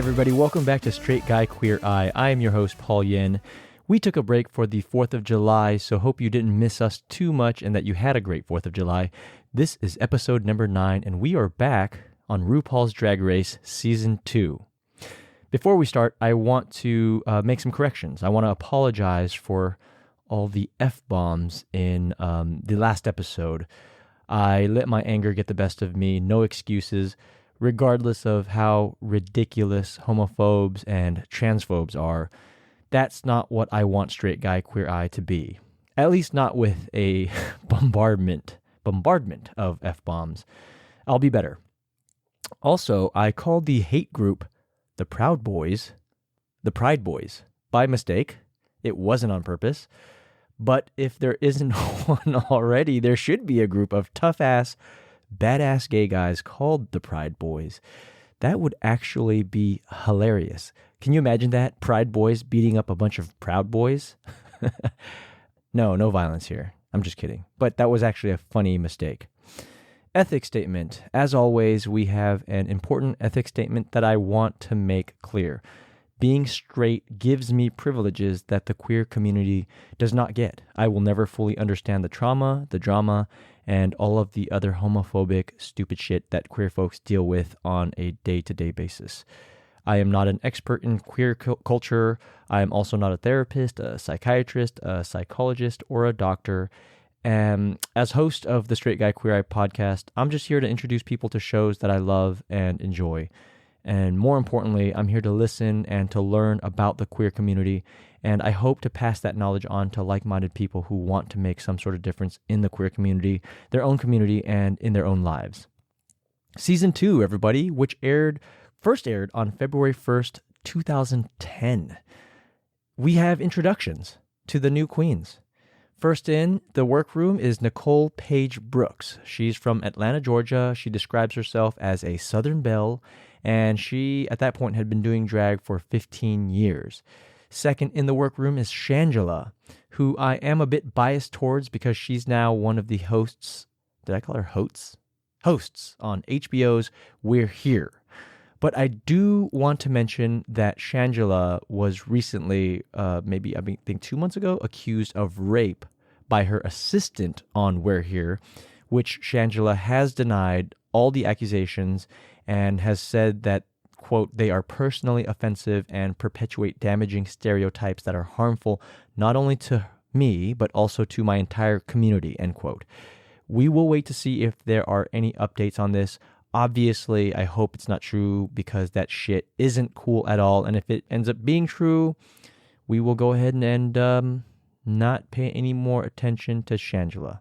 everybody, welcome back to Straight Guy Queer Eye. I am your host, Paul Yin. We took a break for the 4th of July, so hope you didn't miss us too much and that you had a great 4th of July. This is episode number 9, and we are back on RuPaul's Drag Race Season 2. Before we start, I want to make some corrections. I want to apologize for all the F-bombs in the last episode. I let my anger get the best of me, no excuses. Regardless of how ridiculous homophobes and transphobes are, that's not what I want Straight Guy Queer Eye to be. At least not with a bombardment of F-bombs. I'll be better. Also, I called the hate group the Proud Boys, the Pride Boys, by mistake. It wasn't on purpose. But if there isn't one already, there should be a group of tough-ass, badass gay guys called the Pride Boys. That would actually be hilarious. Can you imagine that? Pride Boys beating up a bunch of Proud Boys? No violence here. I'm just kidding. But that was actually a funny mistake. Ethics statement. As always, we have an important ethics statement that I want to make clear. Being straight gives me privileges that the queer community does not get. I will never fully understand the trauma, the drama, and all of the other homophobic, stupid shit that queer folks deal with on a day-to-day basis. I am not an expert in queer culture. I am also not a therapist, a psychiatrist, a psychologist, or a doctor. And as host of the Straight Guy Queer Eye podcast, I'm just here to introduce people to shows that I love and enjoy. And more importantly, I'm here to listen and to learn about the queer community, and I hope to pass that knowledge on to like-minded people who want to make some sort of difference in the queer community, their own community, and in their own lives. Season 2, everybody, which first aired on February 1st, 2010. We have introductions to the new queens. First in the workroom is Nicole Paige Brooks. She's from Atlanta, Georgia. She describes herself as a Southern belle, and she, at that point, had been doing drag for 15 years. Second in the workroom is Shangela, who I am a bit biased towards because she's now one of the hosts. Did I call her hosts? Hosts on HBO's We're Here. But I do want to mention that Shangela was recently, I think 2 months ago, accused of rape by her assistant on We're Here, which Shangela has denied all the accusations and has said that, quote, they are personally offensive and perpetuate damaging stereotypes that are harmful not only to me, but also to my entire community, end quote. We will wait to see if there are any updates on this. Obviously, I hope it's not true because that shit isn't cool at all. And if it ends up being true, we will go ahead and not pay any more attention to Shangela.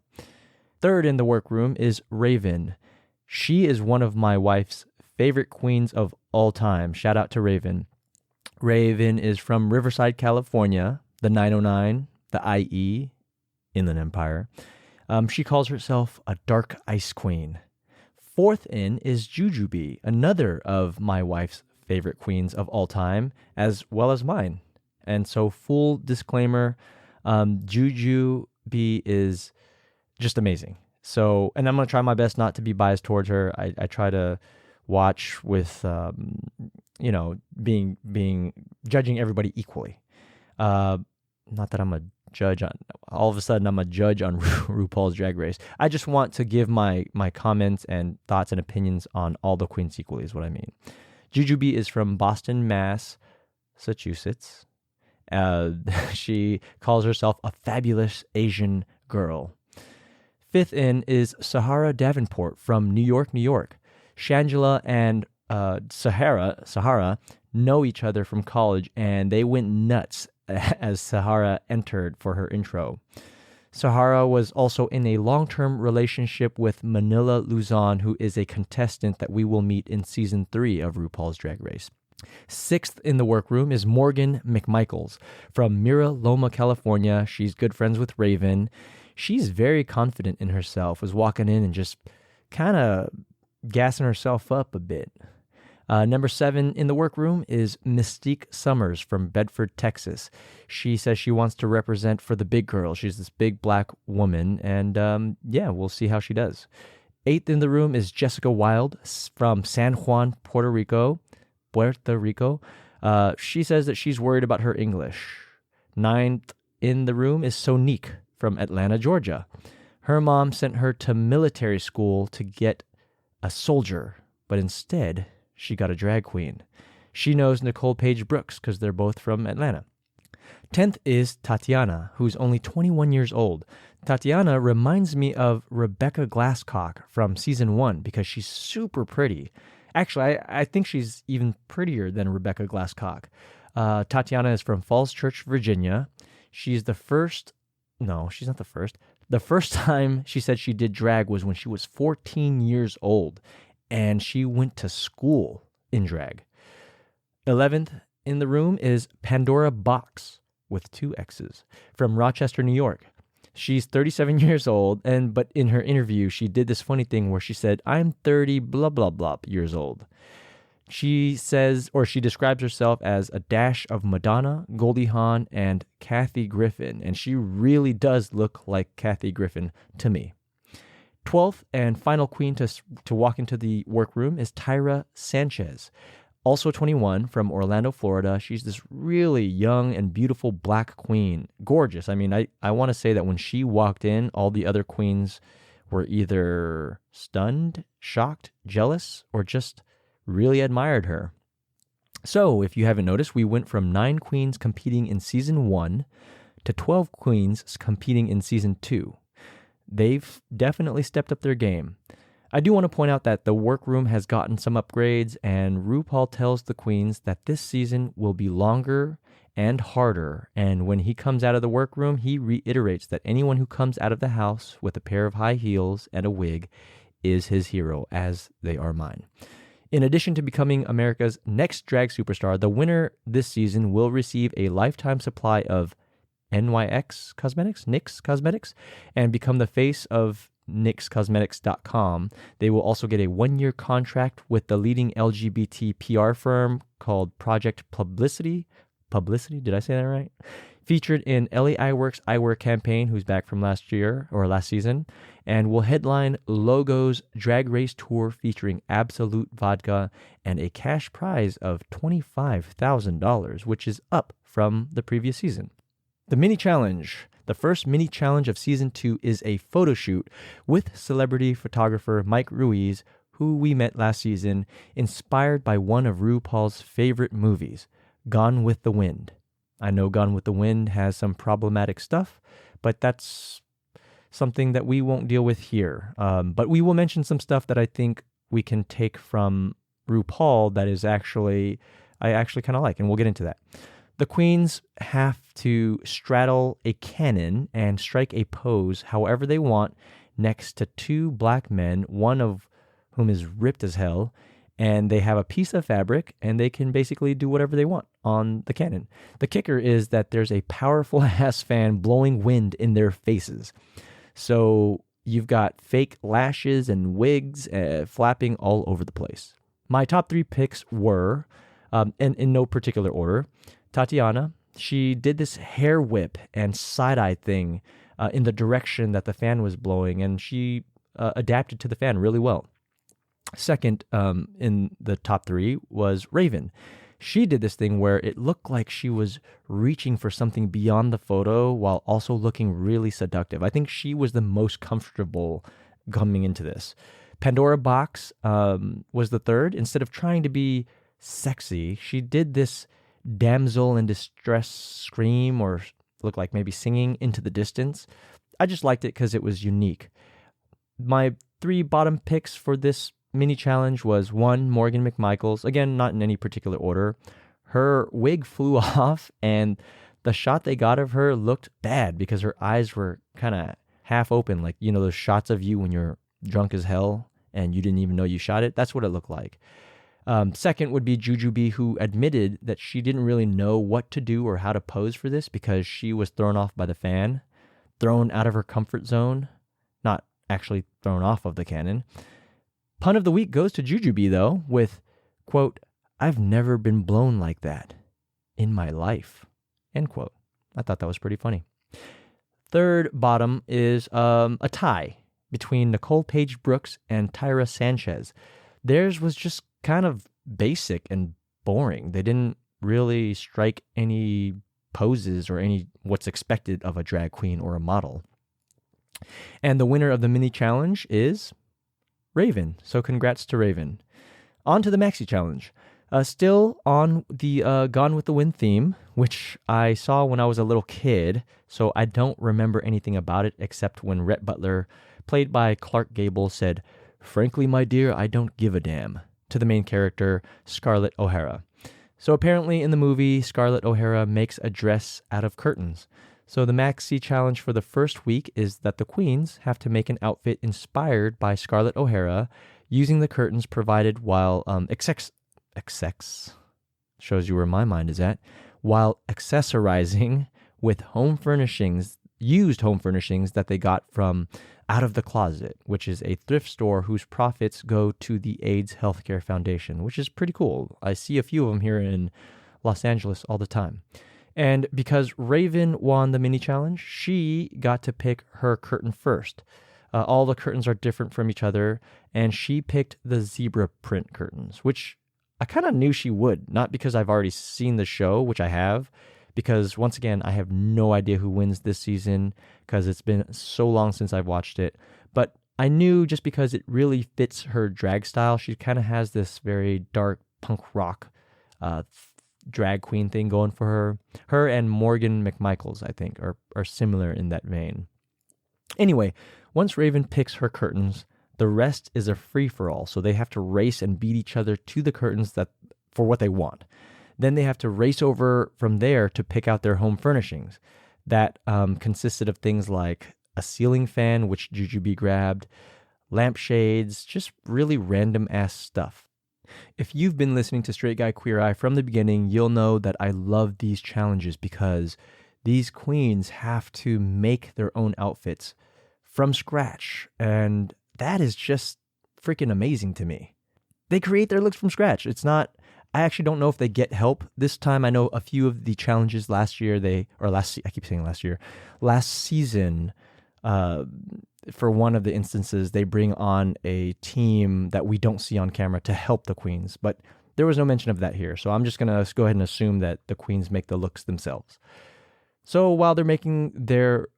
Third in the workroom is Raven. She is one of my wife's favorite queens of all time. Shout out to Raven. Raven is from Riverside, California, the 909, the IE, Inland Empire. She calls herself a dark ice queen. Fourth in is Jujubee, another of my wife's favorite queens of all time, as well as mine. And so full disclaimer, Jujubee is just amazing. So, and I'm going to try my best not to be biased towards her. I try to watch with, judging everybody equally. Not that I'm a judge on, all of a sudden I'm a judge on RuPaul's Drag Race. I just want to give my comments and thoughts and opinions on all the queens equally is what I mean. Jujubee is from Boston, Massachusetts. She calls herself a fabulous Asian girl. Fifth in is Sahara Davenport from New York, New York. Shangela and Sahara know each other from college, and they went nuts as Sahara entered for her intro. Sahara was also in a long-term relationship with Manila Luzon, who is a contestant that we will meet in Season 3 of RuPaul's Drag Race. Sixth in the workroom is Morgan McMichaels from Mira Loma, California. She's good friends with Raven. She's very confident in herself, was walking in and just kind of gassing herself up a bit. Number 7 in the workroom is Mystique Summers from Bedford, Texas. She says she wants to represent for the big girl. She's this big black woman, and we'll see how she does. 8th in the room is Jessica Wilde from San Juan, Puerto Rico. Puerto Rico. She says that she's worried about her English. Ninth in the room is Sonique from Atlanta, Georgia. Her mom sent her to military school to get a soldier, but instead she got a drag queen. She knows Nicole Paige Brooks because they're both from Atlanta. 10th is Tatiana, who's only 21 years old. Tatiana reminds me of Rebecca Glasscock from season 1 because she's super pretty. Actually, I think she's even prettier than Rebecca Glasscock. Tatiana is from Falls Church, Virginia. She's the first... No, she's not the first. The first time she said she did drag was when she was 14 years old, and she went to school in drag. 11th in the room is Pandora Box, with 2 X's, from Rochester, New York. She's 37 years old, but in her interview, she did this funny thing where she said, I'm 30 blah, blah, blah years old. She says, or she describes herself as a dash of Madonna, Goldie Hawn, and Kathy Griffin, and she really does look like Kathy Griffin to me. 12th and final queen to walk into the workroom is Tyra Sanchez. Also 21, from Orlando, Florida. She's this really young and beautiful black queen. Gorgeous. I mean, I want to say that when she walked in, all the other queens were either stunned, shocked, jealous, or just really admired her. So, if you haven't noticed, we went from 9 queens competing in season 1 to 12 queens competing in season 2. They've definitely stepped up their game. I do want to point out that the workroom has gotten some upgrades, and RuPaul tells the queens that this season will be longer and harder, and when he comes out of the workroom, he reiterates that anyone who comes out of the house with a pair of high heels and a wig is his hero, as they are mine. In addition to becoming America's next drag superstar, the winner this season will receive a lifetime supply of NYX Cosmetics, and become the face of NYXCosmetics.com. They will also get a 1-year contract with the leading LGBT PR firm called Project Publicity. Did I say that right? Featured in LA Eyeworks Eyewear Campaign, who's back from last season, and will headline Logo's Drag Race Tour featuring Absolute Vodka and a cash prize of $25,000, which is up from the previous season. The mini challenge. The first mini challenge of season 2 is a photo shoot with celebrity photographer Mike Ruiz, who we met last season, inspired by one of RuPaul's favorite movies, Gone with the Wind. I know Gone with the Wind has some problematic stuff, but that's something that we won't deal with here. But we will mention some stuff that I think we can take from RuPaul that is I actually kind of like, and we'll get into that. The queens have to straddle a Kanan and strike a pose however they want next to 2 black men, one of whom is ripped as hell, and they have a piece of fabric, and they can basically do whatever they want on the Kanan. The kicker is that there's a powerful ass fan blowing wind in their faces. So you've got fake lashes and wigs flapping all over the place. My top 3 picks were, and in no particular order, Tatiana. She did this hair whip and side-eye thing in the direction that the fan was blowing, and she adapted to the fan really well. Second, in the top 3 was Raven. She did this thing where it looked like she was reaching for something beyond the photo while also looking really seductive. I think she was the most comfortable coming into this. Pandora Box was the third. Instead of trying to be sexy, she did this damsel in distress scream or look like maybe singing into the distance. I just liked it because it was unique. My 3 bottom picks for this mini challenge was 1, Morgan McMichaels. Again, not in any particular order. Her wig flew off, and the shot they got of her looked bad because her eyes were kind of half open, like, you know, those shots of you when you're drunk as hell and you didn't even know you shot it. That's what it looked like. Second would be Jujubee, who admitted that she didn't really know what to do or how to pose for this because she was thrown off by the fan, thrown out of her comfort zone, not actually thrown off of the Kanan. Pun of the week goes to Jujubee, though, with, quote, "I've never been blown like that in my life," end quote. I thought that was pretty funny. Third bottom is a tie between Nicole Paige Brooks and Tyra Sanchez. Theirs was just kind of basic and boring. They didn't really strike any poses or any what's expected of a drag queen or a model. And the winner of the mini challenge is Raven. So congrats to Raven. On to the maxi challenge. Still on the Gone with the Wind theme, which I saw when I was a little kid, so I don't remember anything about it except when Rhett Butler, played by Clark Gable, said, "Frankly, my dear, I don't give a damn," to the main character, Scarlett O'Hara. So apparently in the movie, Scarlett O'Hara makes a dress out of curtains. So the maxi challenge for the first week is that the queens have to make an outfit inspired by Scarlett O'Hara using the curtains provided while shows you where my mind is at, while accessorizing with used home furnishings that they got from Out of the Closet, which is a thrift store whose profits go to the AIDS Healthcare Foundation, which is pretty cool. I see a few of them here in Los Angeles all the time. And because Raven won the mini challenge, she got to pick her curtain first. All the curtains are different from each other, and she picked the zebra print curtains, which I kind of knew she would, not because I've already seen the show, which I have, because once again, I have no idea who wins this season because it's been so long since I've watched it. But I knew just because it really fits her drag style. She kind of has this very dark punk rock drag queen thing going for her. Her and Morgan McMichaels, I think, are similar in that vein. Anyway, once Raven picks her curtains, the rest is a free-for-all, so they have to race and beat each other to the curtains for what they want. Then they have to race over from there to pick out their home furnishings. That consisted of things like a ceiling fan, which Jujubee grabbed, lampshades, just really random-ass stuff. If you've been listening to Straight Guy Queer Eye from the beginning, you'll know that I love these challenges because these queens have to make their own outfits from scratch, and that is just freaking amazing to me. They create their looks from scratch. I actually don't know if they get help. This time I know a few of the challenges last season, for one of the instances, they bring on a team that we don't see on camera to help the queens, but there was no mention of that here. So I'm just going to go ahead and assume that the queens make the looks themselves. So while they're making their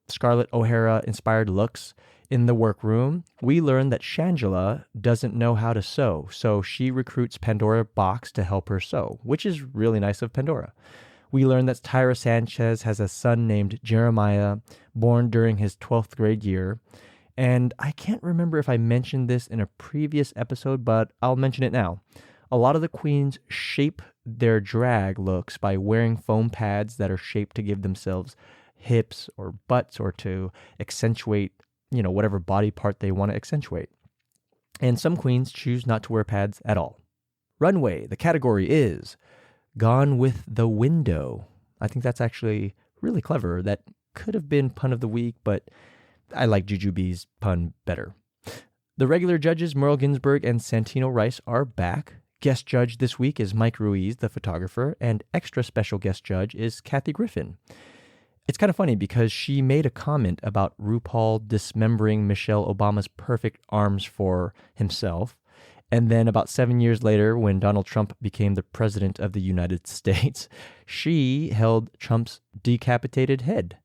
Scarlett O'Hara inspired looks in the workroom, we learn that Shangela doesn't know how to sew, so she recruits Pandora Box to help her sew, which is really nice of Pandora. We learn that Tyra Sanchez has a son named Jeremiah, born during his 12th grade year. And I can't remember if I mentioned this in a previous episode, but I'll mention it now. A lot of the queens shape their drag looks by wearing foam pads that are shaped to give themselves hips or butts or to accentuate, whatever body part they want to accentuate. And some queens choose not to wear pads at all. Runway, the category is Gone with the Window. I think that's actually really clever. That could have been pun of the week, but I like Jujubee's pun better. The regular judges, Merle Ginsburg and Santino Rice, are back. Guest judge this week is Mike Ruiz, the photographer, and extra special guest judge is Kathy Griffin. It's kind of funny because she made a comment about RuPaul dismembering Michelle Obama's perfect arms for himself. And then about 7 years later, when Donald Trump became the president of the United States, she held Trump's decapitated head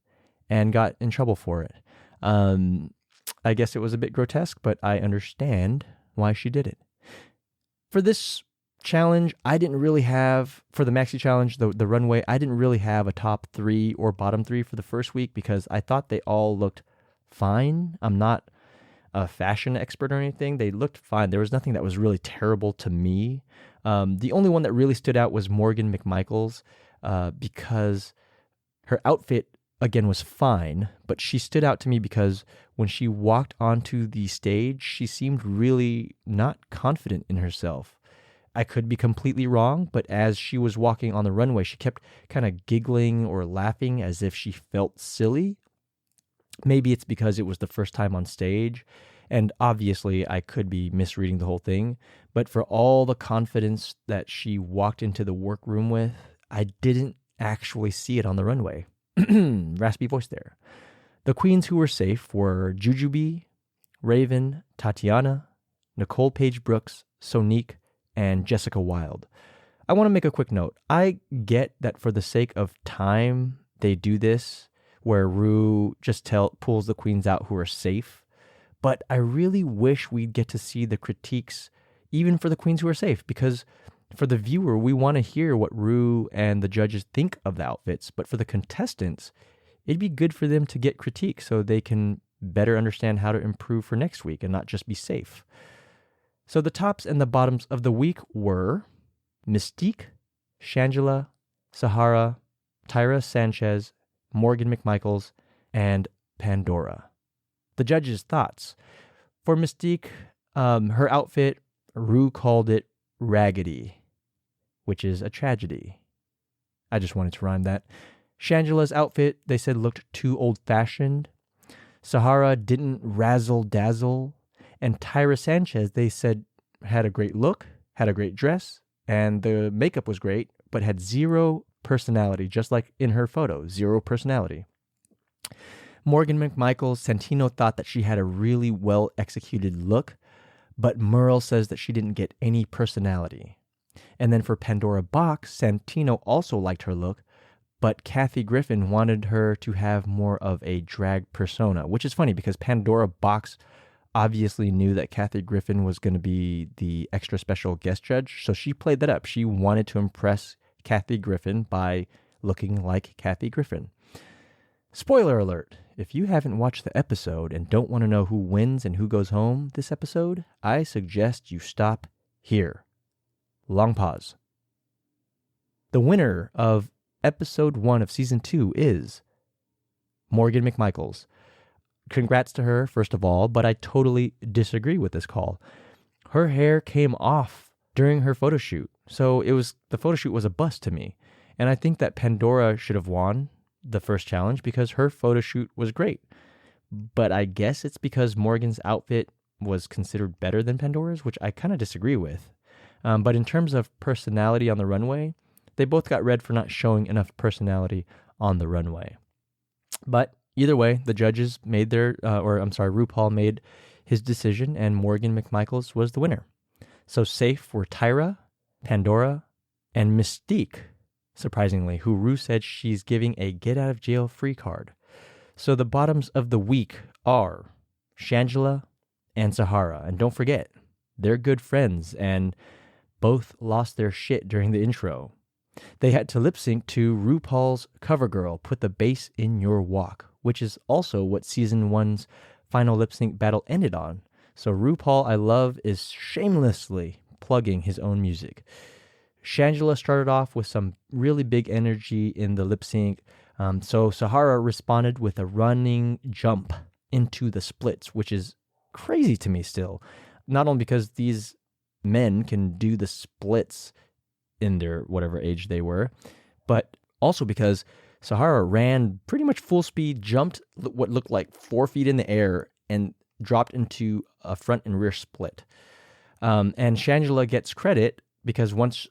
and got in trouble for it. I guess it was a bit grotesque, but I understand why she did it. For this challenge, I didn't really have, for the maxi challenge, the runway, I didn't really have a top 3 or bottom 3 for the first week because I thought they all looked fine. I'm not a fashion expert or anything. They looked fine. There was nothing that was really terrible to me. The only one that really stood out was Morgan McMichaels because her outfit, again, was fine, but she stood out to me because when she walked onto the stage, she seemed really not confident in herself. I could be completely wrong, but as she was walking on the runway, she kept kind of giggling or laughing as if she felt silly. Maybe it's because it was the first time on stage, and obviously I could be misreading the whole thing, but for all the confidence that she walked into the workroom with, I didn't actually see it on the runway. Raspy voice there. The queens who were safe were Jujubee, Raven, Tatiana, Nicole Paige Brooks, Sonique, and Jessica Wilde. I want to make a quick note. I get that for the sake of time, they do this where Ru just pulls the queens out who are safe. But I really wish we'd get to see the critiques even for the queens who are safe, because for the viewer, we want to hear what Ru and the judges think of the outfits. But for the contestants, it'd be good for them to get critique so they can better understand how to improve for next week and not just be safe. So the tops and the bottoms of the week were Mystique, Shangela, Sahara, Tyra Sanchez, Morgan McMichaels, and Pandora. The judges' thoughts. For Mystique, her outfit, Ru called it raggedy, which is a tragedy. I just wanted to rhyme that. Shangela's outfit, they said, looked too old-fashioned. Sahara didn't razzle-dazzle. And Tyra Sanchez, they said, had a great look, had a great dress, and the makeup was great, but had zero personality, just like in her photo, zero personality. Morgan McMichaels, Santino thought that she had a really well-executed look, but Merle says that she didn't get any personality. And then for Pandora Box, Santino also liked her look, but Kathy Griffin wanted her to have more of a drag persona, which is funny because Pandora Box obviously knew that Kathy Griffin was going to be the extra special guest judge, so she played that up. She wanted to impress Kathy Griffin by looking like Kathy Griffin. Spoiler alert, if you haven't watched the episode and don't want to know who wins and who goes home this episode, I suggest you stop here. Long pause. The winner of episode 1 of season 2 is Morgan McMichaels. Congrats to her, first of all, but I totally disagree with this call. Her hair came off during her photo shoot, so the photo shoot was a bust to me. And I think that Pandora should have won the first challenge because her photo shoot was great. But I guess it's because Morgan's outfit was considered better than Pandora's, which I kind of disagree with. But in terms of personality on the runway, they both got red for not showing enough personality on the runway. But either way, the judges made RuPaul made his decision, and Morgan McMichaels was the winner. So safe were Tyra, Pandora, and Mystique, surprisingly, who Ru said she's giving a get-out-of-jail-free card. So the bottoms of the week are Shangela and Sahara. And don't forget, they're good friends, and both lost their shit during the intro. They had to lip-sync to RuPaul's CoverGirl, Put the Bass in Your Walk, which is also what Season 1's final lip-sync battle ended on. So RuPaul, I love, is shamelessly plugging his own music. Shangela started off with some really big energy in the lip-sync, so Sahara responded with a running jump into the splits, which is crazy to me still. Not only because these men can do the splits in their whatever age they were, but also because Sahara ran pretty much full speed, jumped what looked like 4 feet in the air, and dropped into a front and rear split. And Shangela gets credit because once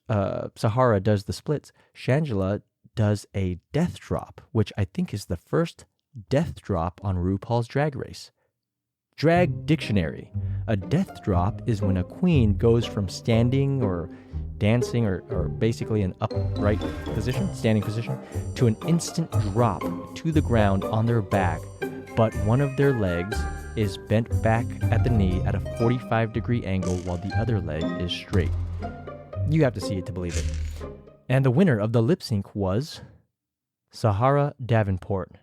Sahara does the splits, Shangela does a death drop, which I think is the first death drop on RuPaul's Drag Race. Drag Dictionary. A death drop is when a queen goes from standing or dancing or basically an upright position, standing position, to an instant drop to the ground on their back, but one of their legs is bent back at the knee at a 45-degree angle while the other leg is straight. You have to see it to believe it. And the winner of the lip sync was Sahara Davenport.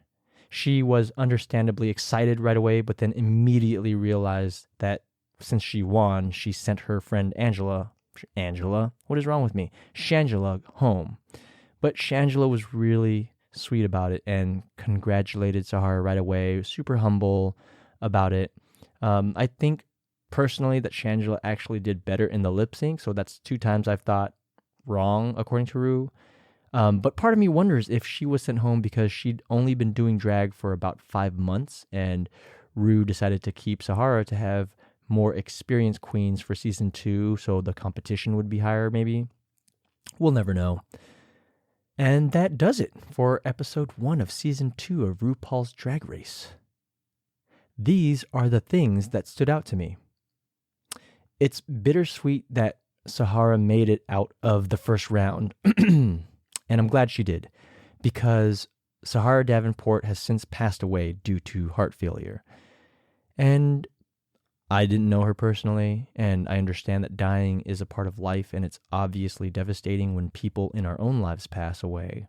She was understandably excited right away, but then immediately realized that since she won, she sent her friend Angela, what is wrong with me? Shangela home. But Shangela was really sweet about it and congratulated Sahara right away, super humble about it. I think personally that Shangela actually did better in the lip sync, so that's 2 times I've thought wrong according to Ru. But part of me wonders if she was sent home because she'd only been doing drag for about 5 months and Ru decided to keep Sahara to have more experienced queens for season 2, so the competition would be higher maybe. We'll never know. And that does it for episode 1 of season 2 of RuPaul's Drag Race. These are the things that stood out to me. It's bittersweet that Sahara made it out of the first round. And I'm glad she did, because Sahara Davenport has since passed away due to heart failure. And I didn't know her personally, and I understand that dying is a part of life, and it's obviously devastating when people in our own lives pass away.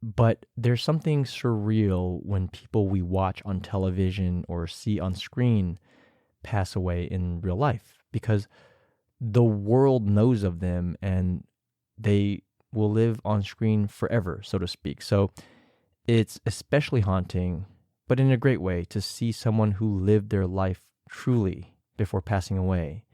But there's something surreal when people we watch on television or see on screen pass away in real life, because the world knows of them and they will live on screen forever, so to speak. So it's especially haunting, but in a great way, to see someone who lived their life truly before passing away,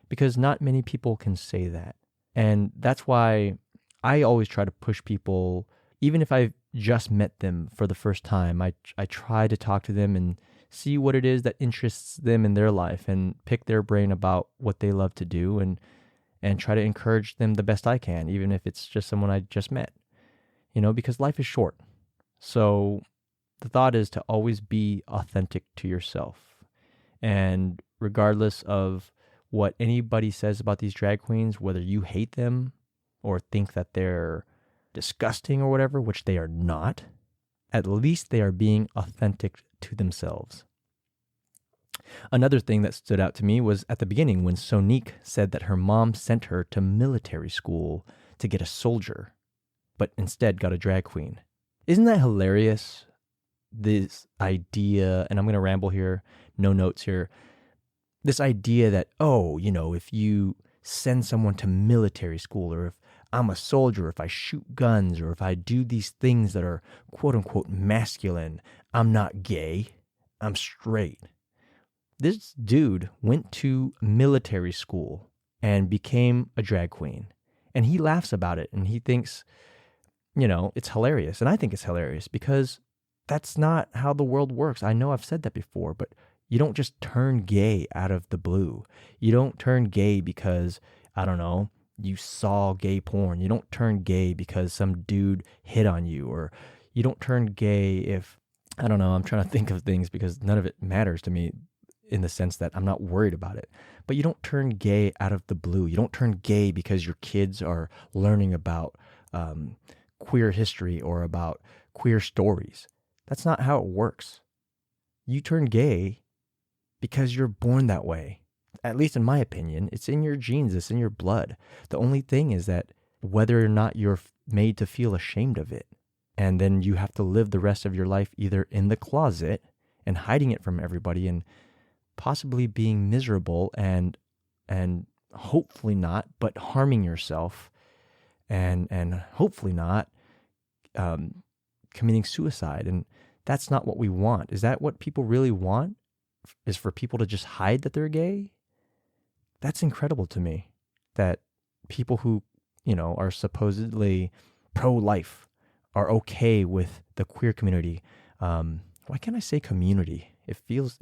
because not many people can say that. And that's why I always try to push people, even if I've just met them for the first time. I try to talk to them and see what it is that interests them in their life and pick their brain about what they love to do, and try to encourage them the best I can, even if it's just someone I just met, because life is short. So the thought is to always be authentic to yourself. And regardless of what anybody says about these drag queens, whether you hate them or think that they're disgusting or whatever, which they are not, at least they are being authentic to themselves. Another thing that stood out to me was at the beginning when Sonique said that her mom sent her to military school to get a soldier, but instead got a drag queen. Isn't that hilarious? This idea, and I'm going to ramble here, no notes here. This idea that, if you send someone to military school, or if I'm a soldier, if I shoot guns, or if I do these things that are quote unquote masculine, I'm not gay, I'm straight. This dude went to military school and became a drag queen, and he laughs about it, and he thinks, it's hilarious. And I think it's hilarious because that's not how the world works. I know I've said that before, but you don't just turn gay out of the blue. You don't turn gay because, you saw gay porn. You don't turn gay because some dude hit on you, or you don't turn gay if, I'm trying to think of things because none of it matters to me in the sense that I'm not worried about it. But you don't turn gay out of the blue. You don't turn gay because your kids are learning about queer history or about queer stories. That's not how it works. You turn gay because you're born that way. At least in my opinion, it's in your genes, it's in your blood. The only thing is that whether or not you're made to feel ashamed of it, and then you have to live the rest of your life either in the closet and hiding it from everybody and possibly being miserable and hopefully not, but harming yourself and hopefully not committing suicide. And that's not what we want. Is that what people really want? Is for people to just hide that they're gay? That's incredible to me, that people who, are supposedly pro-life are okay with the queer community. Why can't I say community? It feels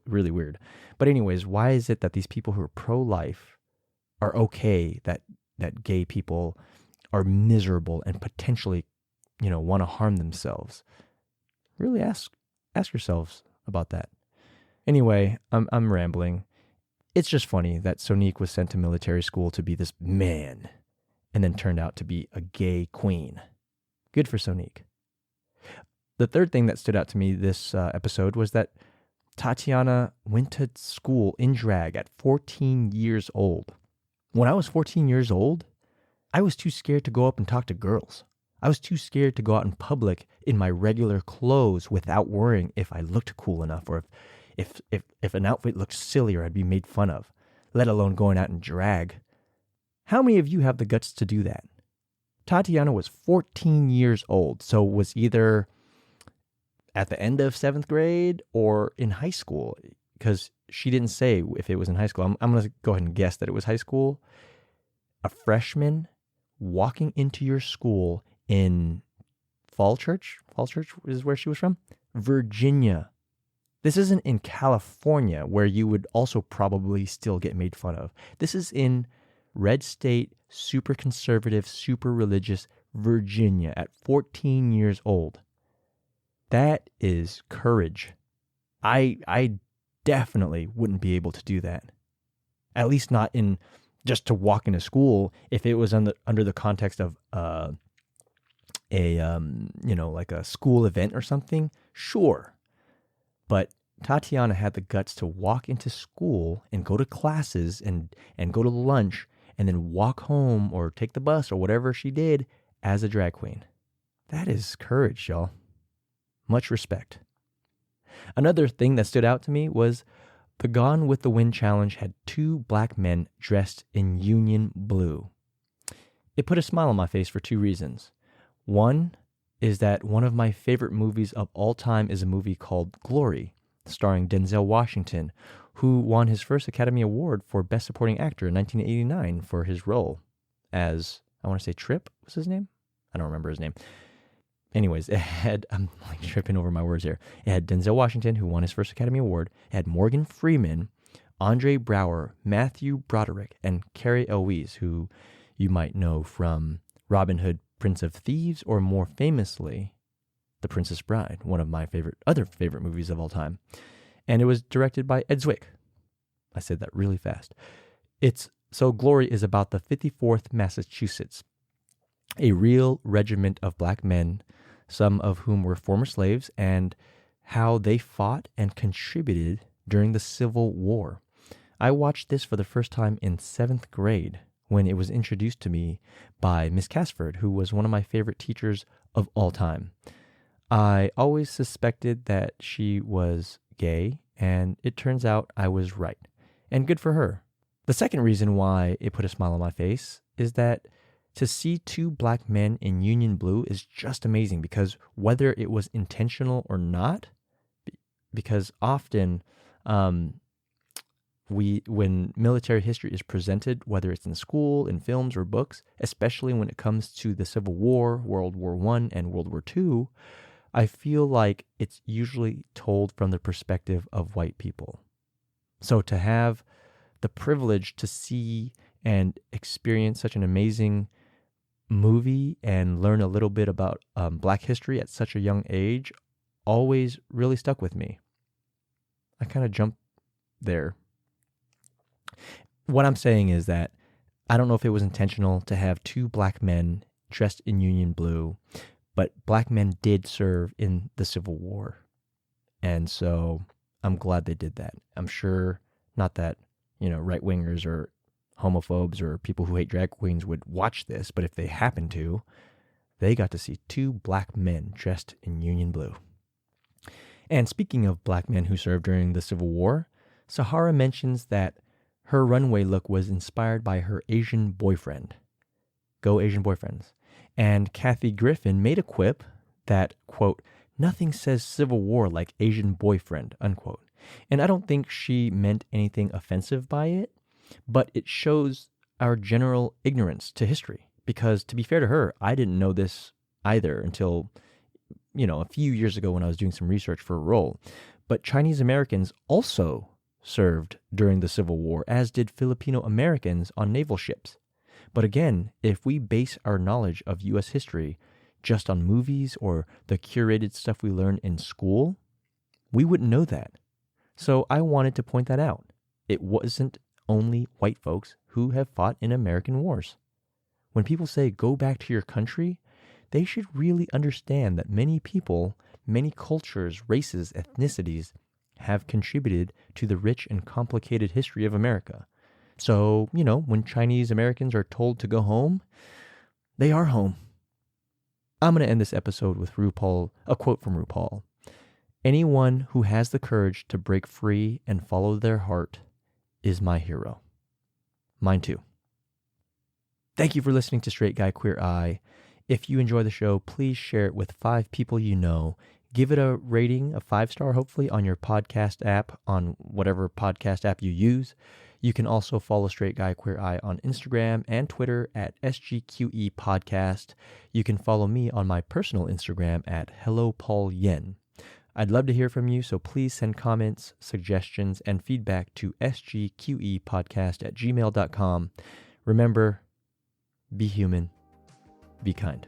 really weird. But anyways, why is it that these people who are pro-life are okay that gay people are miserable and potentially, want to harm themselves? Really ask yourselves about that. Anyway, I'm rambling. It's just funny that Sonique was sent to military school to be this man and then turned out to be a gay queen. Good for Sonique. The third thing that stood out to me this episode was that Tatiana went to school in drag at 14 years old. When I was 14 years old, I was too scared to go up and talk to girls. I was too scared to go out in public in my regular clothes without worrying if I looked cool enough, or if an outfit looked silly or I'd be made fun of, let alone going out in drag. How many of you have the guts to do that? Tatiana was 14 years old, so was either at the end of 7th grade or in high school, because she didn't say if it was in high school. I'm going to go ahead and guess that it was high school. A freshman walking into your school in Falls Church is where she was from, Virginia. This isn't in California, where you would also probably still get made fun of. This is in red state, super conservative, super religious Virginia at 14 years old. That is courage. I definitely wouldn't be able to do that. At least not in, just to walk into school. If it was under the context of like a school event or something, sure. But Tatiana had the guts to walk into school and go to classes and go to lunch and then walk home or take the bus or whatever she did as a drag queen. That is courage, y'all. Much respect. Another thing that stood out to me was the Gone with the Wind challenge had 2 black men dressed in union blue. It put a smile on my face for 2 reasons. One is that one of my favorite movies of all time is a movie called Glory, starring Denzel Washington, who won his first Academy Award for Best Supporting Actor in 1989 for his role as, I want to say Trip was his name? I don't remember his name. Anyways, it had, I'm like tripping over my words here. It had Denzel Washington, who won his first Academy Award. It had Morgan Freeman, Andre Braugher, Matthew Broderick, and Carrie Elwes, who you might know from Robin Hood, Prince of Thieves, or more famously, The Princess Bride, one of my other favorite movies of all time. And it was directed by Ed Zwick. I said that really fast. So Glory is about the 54th Massachusetts, a real regiment of black men, some of whom were former slaves, and how they fought and contributed during the Civil War. I watched this for the first time in 7th grade when it was introduced to me by Miss Casford, who was one of my favorite teachers of all time. I always suspected that she was gay, and it turns out I was right. And good for her. The second reason why it put a smile on my face is that to see 2 black men in union blue is just amazing, because whether it was intentional or not, because often when military history is presented, whether it's in school, in films, or books, especially when it comes to the Civil War, World War I, and World War II, I feel like it's usually told from the perspective of white people. So to have the privilege to see and experience such an amazing movie and learn a little bit about black history at such a young age always really stuck with me. I kind of jumped there. What I'm saying is that I don't know if it was intentional to have 2 black men dressed in union blue, but black men did serve in the Civil War. And so I'm glad they did that. I'm sure not that, right-wingers or homophobes or people who hate drag queens would watch this, but if they happen to, they got to see 2 black men dressed in union blue. And speaking of black men who served during the Civil War, Sahara mentions that her runway look was inspired by her Asian boyfriend. Go Asian boyfriends. And Kathy Griffin made a quip that, quote, "Nothing says Civil War like Asian boyfriend," unquote. And I don't think she meant anything offensive by it, but it shows our general ignorance to history. Because to be fair to her, I didn't know this either until, a few years ago when I was doing some research for a role. But Chinese Americans also served during the Civil War, as did Filipino Americans on naval ships. But again, if we base our knowledge of U.S. history just on movies or the curated stuff we learn in school, we wouldn't know that. So I wanted to point that out. It wasn't only white folks who have fought in American wars. When people say go back to your country, they should really understand that many people, many cultures, races, ethnicities have contributed to the rich and complicated history of America. So, when Chinese Americans are told to go home, they are home. I'm going to end this episode with a quote from RuPaul. "Anyone who has the courage to break free and follow their heart is my hero." Mine too. Thank you for listening to Straight Guy Queer Eye. If you enjoy the show, please share it with 5 people you know. Give it a rating, a 5-star hopefully, on your podcast app, on whatever podcast app you use. You can also follow Straight Guy Queer Eye on Instagram and Twitter at SGQE Podcast. You can follow me on my personal Instagram at Hello Paul Yen. I'd love to hear from you, so please send comments, suggestions, and feedback to sgqepodcast@gmail.com. Remember, be human, be kind.